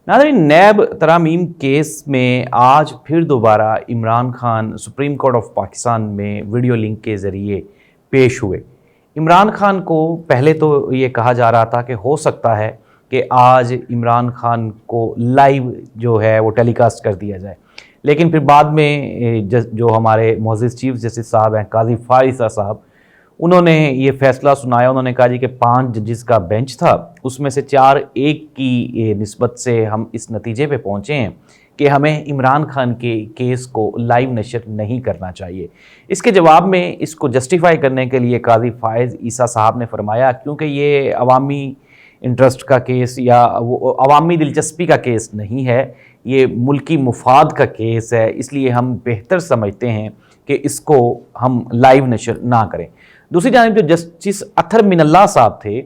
नाज़रीन, नैब तरामीम केस में आज फिर दोबारा Imran Khan supreme court of Pakistan में वीडियो लिंक के ज़रिए पेश हुए। इमरान खान को पहले तो ये कहा जा रहा था कि हो सकता है कि आज इमरान खान को लाइव जो है वो टेलीकास्ट कर दिया जाए, लेकिन फिर बाद में जो हमारे मुअज़्ज़िज़ चीफ जस्टिस साहब हैं काज़ी फारिसा साहब, उन्होंने ये फैसला सुनाया। उन्होंने कहा जी कि 5 जजेस का बेंच था, उसमें से 4-1 की निस्बत से हम इस नतीजे पे पहुँचे हैं कि हमें इमरान खान के केस को लाइव नशर नहीं करना चाहिए। इसके जवाब में इसको जस्टिफाई करने के लिए काज़ी फ़ाइज़ ईसा साहब ने फरमाया क्योंकि ये अवामी इंटरेस्ट का केस या वो अवामी दिलचस्पी का केस नहीं है, ये मुल्की मुफाद का केस है, इसलिए हम बेहतर समझते हैं कि इसको हम लाइव नशर ना करें। दूसरी जानिब जो जस्टिस अथर मिनल्लाह साहब थे,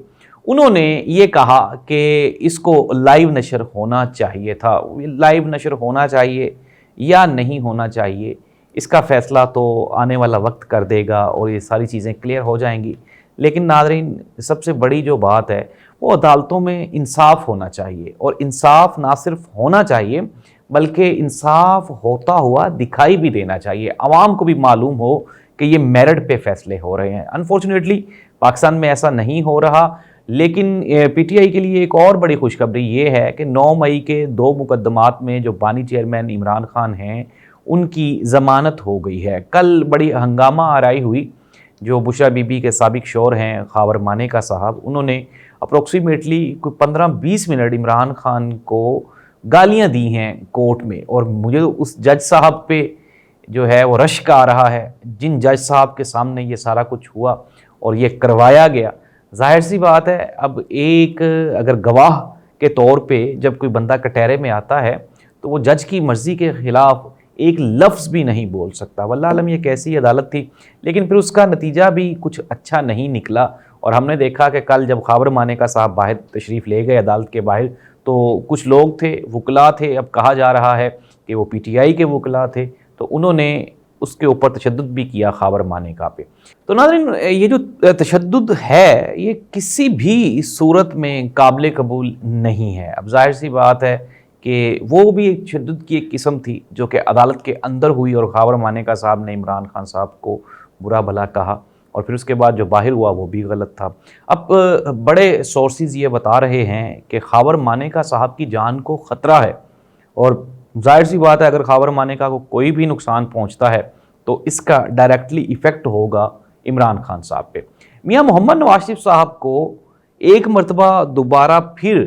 उन्होंने ये कहा कि इसको लाइव नशर होना चाहिए था। लाइव नशर होना चाहिए या नहीं होना चाहिए, इसका फ़ैसला तो आने वाला वक्त कर देगा और ये सारी चीज़ें क्लियर हो जाएंगी। लेकिन नाज़रीन, सबसे बड़ी जो बात है वो अदालतों में इंसाफ होना चाहिए, और इंसाफ ना सिर्फ होना चाहिए बल्कि इंसाफ होता हुआ दिखाई भी देना चाहिए। आवाम को भी मालूम हो कि ये मेरिट पे फैसले हो रहे हैं। अनफॉर्चुनेटली पाकिस्तान में ऐसा नहीं हो रहा, लेकिन पीटीआई के लिए एक और बड़ी खुशखबरी ये है कि 9 मई के 2 मुकदमात में जो बानी चेयरमैन इमरान खान हैं उनकी ज़मानत हो गई है। कल बड़ी हंगामा आराई हुई। जो बुशरा बीबी के साबिक शौहर हैं खावर मानेका साहब, उन्होंने अप्रोक्सीमेटली कोई 15-20 मिनट इमरान खान को गालियां दी हैं कोर्ट में, और मुझे उस जज साहब पे जो है वो रश्क आ रहा है जिन जज साहब के सामने ये सारा कुछ हुआ और ये करवाया गया। जाहिर सी बात है, अब एक अगर गवाह के तौर पे जब कोई बंदा कटहरे में आता है तो वो जज की मर्ज़ी के ख़िलाफ़ एक लफ्ज़ भी नहीं बोल सकता। वल्लाह आलम ये कैसी अदालत थी, लेकिन फिर उसका नतीजा भी कुछ अच्छा नहीं निकला। और हमने देखा कि कल जब खावर मानेका साहब बाहर तशरीफ़ ले गए अदालत के बाहर, तो कुछ लोग थे, वकला थे, अब कहा जा रहा है कि वो पीटीआई के वकला थे, तो उन्होंने उसके ऊपर तशद्दुद भी किया खावर मानेका पे। तो नाज़रीन, ये जो तशद्दुद है ये किसी भी सूरत में काबिल कबूल नहीं है। अब जाहिर सी बात है कि वो भी एक तशद्दुद की एक किस्म थी जो कि अदालत के अंदर हुई, और खावर मानेका साहब ने इमरान खान साहब को बुरा भला कहा, और फिर उसके बाद जो बाहर हुआ वो भी गलत था। अब बड़े सोर्सेज ये बता रहे हैं कि खावर मानेका साहब की जान को ख़तरा है, और जाहिर सी बात है अगर खावर मानेका को कोई भी नुकसान पहुंचता है तो इसका डायरेक्टली इफ़ेक्ट होगा इमरान खान साहब पे। मियां मोहम्मद नवाज शरीफ साहब को एक मरतबा दोबारा फिर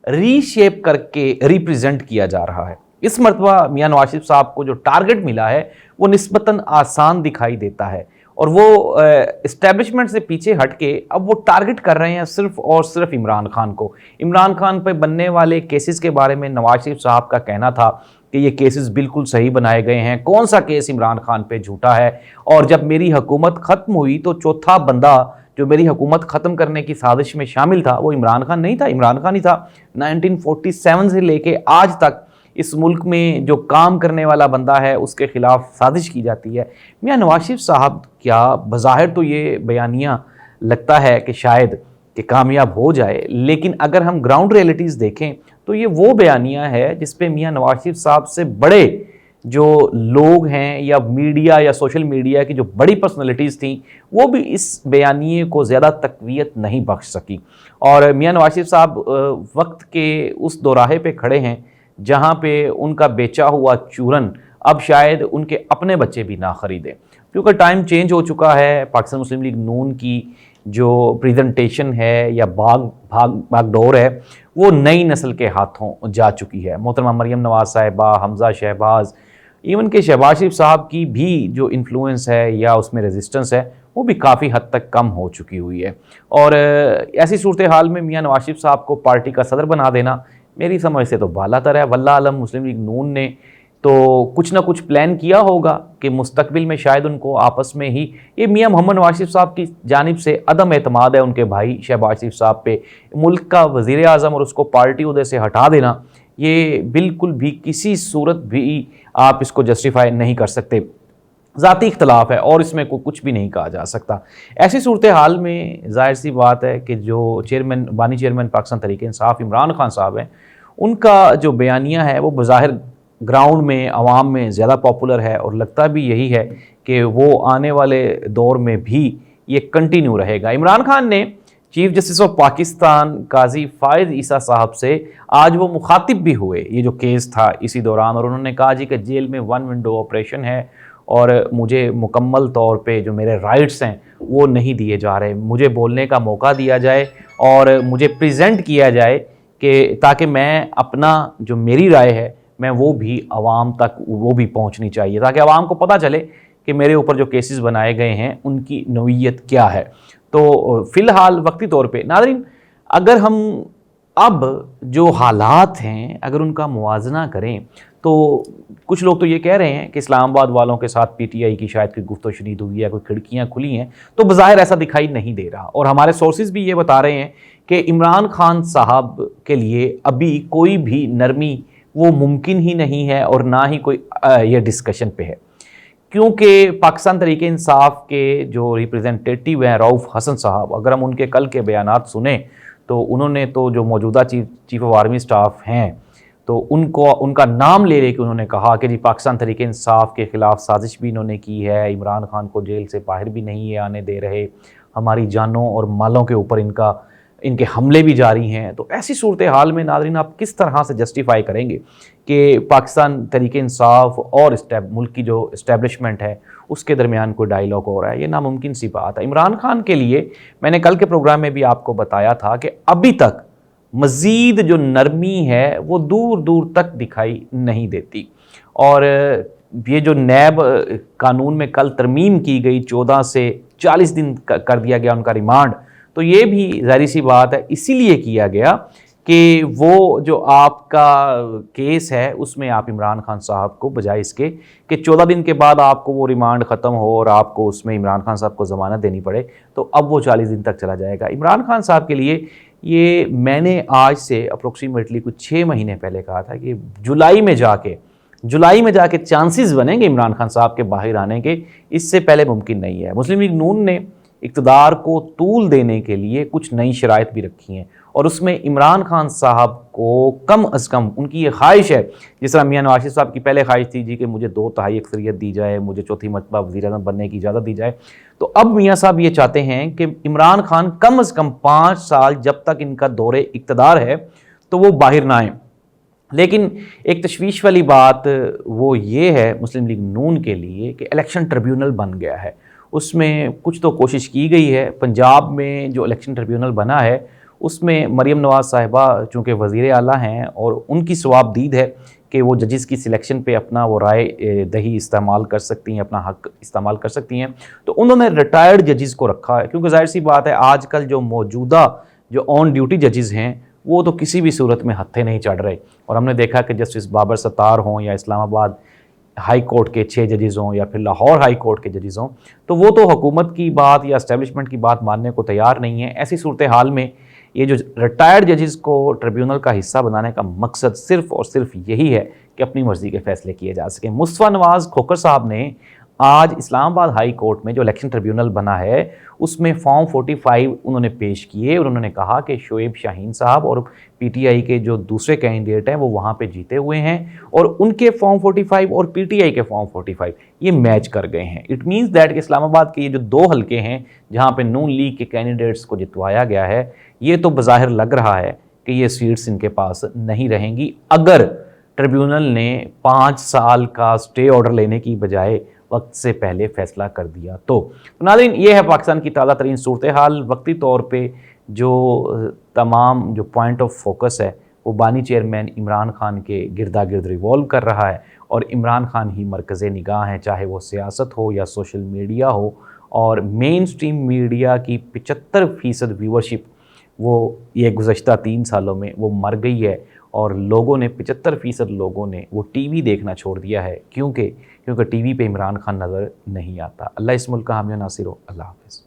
रीशेप करके रिप्रेजेंट किया जा रहा है। इस मरतबा मियां नवाज शरीफ साहब को जो टारगेट मिला है वो निस्बतन आसान दिखाई देता है, और वो इस्टेब्लिशमेंट से पीछे हट के अब वो टारगेट कर रहे हैं सिर्फ और सिर्फ इमरान खान को। इमरान खान पे बनने वाले केसेस के बारे में नवाज शरीफ साहब का कहना था कि ये केसेस बिल्कुल सही बनाए गए हैं, कौन सा केस इमरान खान पे झूठा है, और जब मेरी हुकूमत ख़त्म हुई तो चौथा बंदा जो मेरी हुकूमत ख़त्म करने की साजिश में शामिल था वो इमरान खान नहीं था, इमरान खान ही था। 1947 से लेके आज तक इस मुल्क में जो काम करने वाला बंदा है उसके ख़िलाफ़ साजिश की जाती है। मियां नवाज शरीफ साहब क्या बज़ाहिर तो ये बयानियाँ लगता है कि शायद कि कामयाब हो जाए, लेकिन अगर हम ग्राउंड रियलिटीज़ देखें तो ये वो बयानियाँ है जिस पे मियां नवाज शरीफ साहब से बड़े जो लोग हैं या मीडिया या सोशल मीडिया की जो बड़ी पर्सनैलिटीज़ थी वो भी इस बयानिए को ज़्यादा तक़वियत नहीं बख्श सकी। और मियां नवाज शरीफ साहब वक्त के उस दोराहे पे खड़े हैं जहाँ पे उनका बेचा हुआ चूरन अब शायद उनके अपने बच्चे भी ना ख़रीदें, क्योंकि टाइम चेंज हो चुका है। पाकिस्तान मुस्लिम लीग नून की जो प्रेजेंटेशन है या बागडोर है वो नई नस्ल के हाथों जा चुकी है। मोहतरमा मरियम नवाज साहिबा, हमजा शहबाज, इवन के शहबाज शरीफ साहब की भी जो इन्फ्लुएंस है या उसमें रेजिस्टेंस है वो भी काफ़ी हद तक कम हो चुकी हुई है। और ऐसी सूरत हाल में मियां नवाज शरीफ साहब को पार्टी का सदर बना देना मेरी समझ से तो बालातर है। वल्लाह आलम मुस्लिम लीग नून ने तो कुछ ना कुछ प्लान किया होगा कि मुस्तकबिल में शायद उनको आपस में ही, ये मियां मोहम्मद नवाज शरीफ साहब की जानिब से अदम एतमाद है उनके भाई शहबाज शरीफ साहब पे, मुल्क का वज़ीर आज़म और उसको पार्टी उहदे से हटा देना, ये बिल्कुल भी किसी सूरत भी आप इसको जस्टिफाई नहीं कर सकते। ज़ाती इख्तलाफ है और इसमें कुछ भी नहीं कहा जा सकता। ऐसी सूरत हाल में जाहिर सी बात है कि जो बानी चेयरमैन पाकिस्तान तहरीक इंसाफ इमरान खान साहब हैं ان کا جو بیانیہ ہے وہ بظاہر گراؤنڈ میں عوام میں زیادہ پاپولر ہے، اور لگتا بھی یہی ہے کہ وہ آنے والے دور میں بھی یہ کنٹینیو رہے گا۔ عمران خان نے چیف جسٹس آف پاکستان قاضی فائز عیسیٰ صاحب سے آج وہ مخاطب بھی ہوئے، یہ جو کیس تھا اسی دوران، اور انہوں نے کہا جی کہ جیل میں ون ونڈو آپریشن ہے اور مجھے مکمل طور پہ جو میرے رائٹس ہیں وہ نہیں دیے جا رہے، مجھے بولنے کا موقع دیا جائے اور مجھے پریزنٹ کیا جائے کہ تاکہ میں اپنا جو میری رائے ہے میں وہ بھی عوام تک وہ بھی پہنچنی چاہیے، تاکہ عوام کو پتہ چلے کہ میرے اوپر جو کیسز بنائے گئے ہیں ان کی نوعیت کیا ہے۔ تو فی الحال وقتی طور پہ ناظرین اگر ہم اب جو حالات ہیں اگر ان کا موازنہ کریں تو کچھ لوگ تو یہ کہہ رہے ہیں کہ اسلام آباد والوں کے ساتھ پی ٹی آئی کی شاید کوئی گفت و شنید ہوئی ہے، کوئی کھڑکیاں کھلی ہیں، تو بظاہر ایسا دکھائی نہیں دے رہا، اور ہمارے سورسز بھی یہ بتا رہے ہیں کہ عمران خان صاحب کے لیے ابھی کوئی بھی نرمی وہ ممکن ہی نہیں ہے اور نہ ہی کوئی یہ ڈسکشن پہ ہے، کیونکہ پاکستان تحریک انصاف کے جو ریپریزنٹیٹیو ہیں رؤف حسن صاحب، اگر ہم ان کے کل کے بیانات سنیں تو انہوں نے تو جو موجودہ چیف آف آرمی سٹاف ہیں تو ان کا نام لے کے انہوں نے کہا کہ جی پاکستان تحریک انصاف کے خلاف سازش بھی انہوں نے کی ہے، عمران خان کو جیل سے باہر بھی نہیں آنے دے رہے، ہماری جانوں اور مالوں کے اوپر ان کے حملے بھی جاری ہیں۔ تو ایسی صورتحال میں ناظرین آپ کس طرح سے جسٹیفائی کریں گے کہ پاکستان تحریک انصاف اور ملک کی جو اسٹیبلشمنٹ ہے اس کے درمیان کوئی ڈائیلاگ ہو رہا ہے؟ یہ ناممکن سی بات ہے۔ عمران خان کے لیے میں نے کل کے پروگرام میں بھی آپ کو بتایا تھا کہ ابھی تک مزید جو نرمی ہے وہ دور دور تک دکھائی نہیں دیتی، اور یہ جو نیب قانون میں کل ترمیم کی گئی 14 سے 40 دن کر دیا گیا ان کا ریمانڈ، تو یہ بھی ظاہری سی بات ہے اسی لیے کیا گیا کہ وہ جو آپ کا کیس ہے اس میں آپ عمران خان صاحب کو بجائے اس کے کہ 14 دن کے بعد آپ کو وہ ریمانڈ ختم ہو اور آپ کو اس میں عمران خان صاحب کو ضمانت دینی پڑے، تو اب وہ 40 دن تک چلا جائے گا۔ عمران خان صاحب کے لیے یہ میں نے آج سے اپروکسیمیٹلی کچھ 6 مہینے پہلے کہا تھا کہ جولائی میں جا کے چانسز بنیں گے عمران خان صاحب کے باہر آنے کے، اس سے پہلے ممکن نہیں ہے۔ مسلم لیگ نون نے اقتدار کو طول دینے کے لیے کچھ نئی شرائط بھی رکھی ہیں، اور اس میں عمران خان صاحب کو کم از کم ان کی یہ خواہش ہے، جس طرح میاں نواز شریف صاحب کی پہلے خواہش تھی جی کہ مجھے 2/3 اکثریت دی جائے، مجھے چوتھی مرتبہ وزیر اعظم بننے کی اجازت دی جائے، تو اب میاں صاحب یہ چاہتے ہیں کہ عمران خان کم از کم 5 سال جب تک ان کا دور اقتدار ہے تو وہ باہر نہ آئیں۔ لیکن ایک تشویش والی بات وہ یہ ہے مسلم لیگ نون کے لیے کہ الیکشن ٹریبیونل بن گیا ہے، اس میں کچھ تو کوشش کی گئی ہے۔ پنجاب میں جو الیکشن ٹریبیونل بنا ہے اس میں مریم نواز صاحبہ چونکہ وزیر اعلیٰ ہیں اور ان کی ثواب دید ہے کہ وہ ججز کی سلیکشن پہ اپنا وہ رائے دہی استعمال کر سکتی ہیں، اپنا حق استعمال کر سکتی ہیں، تو انہوں نے ریٹائرڈ ججز کو رکھا ہے، کیونکہ ظاہر سی بات ہے آج کل جو موجودہ جو آن ڈیوٹی ججز ہیں وہ تو کسی بھی صورت میں ہتھے نہیں چڑھ رہے، اور ہم نے دیکھا کہ جسٹس بابر ستار ہوں یا اسلام آباد ہائی کورٹ کے 6 ججز ہوں یا پھر لاہور ہائی کورٹ کے ججز ہوں، تو وہ تو حکومت کی بات یا اسٹیبلشمنٹ کی بات ماننے کو تیار نہیں ہے۔ ایسی صورتحال میں یہ جو ریٹائرڈ ججز کو ٹریبیونل کا حصہ بنانے کا مقصد صرف اور صرف یہی ہے کہ اپنی مرضی کے فیصلے کیے جا سکیں۔ مصطفیٰ نواز کھوکھر صاحب نے آج اسلام آباد ہائی کورٹ میں جو الیکشن ٹریبیونل بنا ہے اس میں فارم 45 انہوں نے پیش کیے، اور انہوں نے کہا کہ شعیب شاہین صاحب اور پی ٹی آئی کے جو دوسرے کینڈیڈیٹ ہیں وہ وہاں پہ جیتے ہوئے ہیں، اور ان کے فارم 45 اور پی ٹی آئی کے فارم 45 یہ میچ کر گئے ہیں۔ اٹ مینز دیٹ کہ اسلام آباد کے یہ جو 2 حلقے ہیں جہاں پہ نون لیگ کے کینڈیڈیٹس کو جتوایا گیا ہے، یہ تو بظاہر لگ رہا ہے کہ یہ سیٹس ان کے پاس نہیں رہیں گی اگر ٹریبیونل نے 5 سال کا سٹے آرڈر لینے کی بجائے وقت سے پہلے فیصلہ کر دیا تو۔ ناظرین یہ ہے پاکستان کی تازہ ترین صورتحال۔ وقتی طور پہ جو تمام جو پوائنٹ آف فوکس ہے وہ بانی چیئرمین عمران خان کے گردا گرد ریوالو کر رہا ہے، اور عمران خان ہی مرکز نگاہ ہیں، چاہے وہ سیاست ہو یا سوشل میڈیا ہو، اور مین سٹریم میڈیا کی 75% ویورشپ وہ یہ گزشتہ 3 سالوں میں وہ مر گئی ہے، اور لوگوں نے 75% لوگوں نے وہ ٹی وی دیکھنا چھوڑ دیا ہے، کیونکہ ٹی وی پہ عمران خان نظر نہیں آتا۔ اللہ اس ملک کا حامی و ناصر ہو۔ اللہ حافظ۔